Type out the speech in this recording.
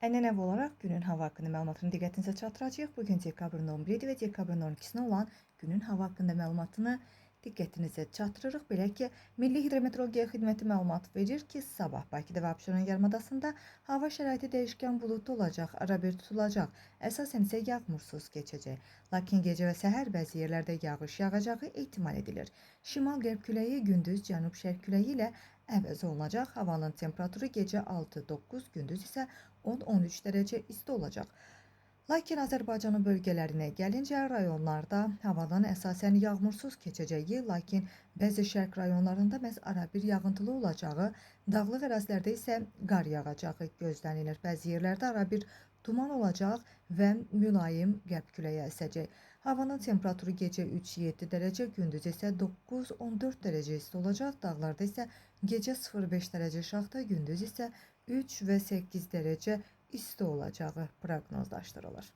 Ənənəvi olaraq günün hava haqqında məlumatını diqqətinizə çatdıracağıq. Bugün dekabrın 11-i və dekabrın 12-sinə olan günün hava haqqında məlumatını diqqətinizə çatdırırıq. Belə ki, Milli Hidrometeorologiya Xidməti məlumat verir ki, sabah Bakıda və Abşeron yarımadasında hava şəraiti dəyişkən buludlu olacaq, arabir tutulacaq, əsasən isə yağmursuz keçəcək. Lakin gecə və səhər bəzi yerlərdə yağış yağacağı ehtimal edilir. Şimal-qərb küləyi gündüz cənub-şərq küləyi ilə əvəz olunacaq. Havanın temperaturu gecə 6-9, gündüz isə 10-13 dərəcə isti olacaq. Lakin Azərbaycanın bölgələrinə gəlincə rayonlarda havanın əsasən yağmursuz keçəcəyi, lakin bəzi şərq rayonlarında məhz arabir yağıntılı olacağı, dağlıq ərazilərdə isə qar yağacağı gözlənilir. Bəzi yerlərdə arabir duman olacaq və mülayim qərb küləyi əsəcək. Havanın temperaturu gecə 3-7 dərəcə, gündüz isə 9-14 dərəcə isti olacaq. Dağlarda isə gecə 0-5 dərəcə aşağıda, gündüz isə 3 və 8 dərəcə isti olacağı proqnozlaşdırılır.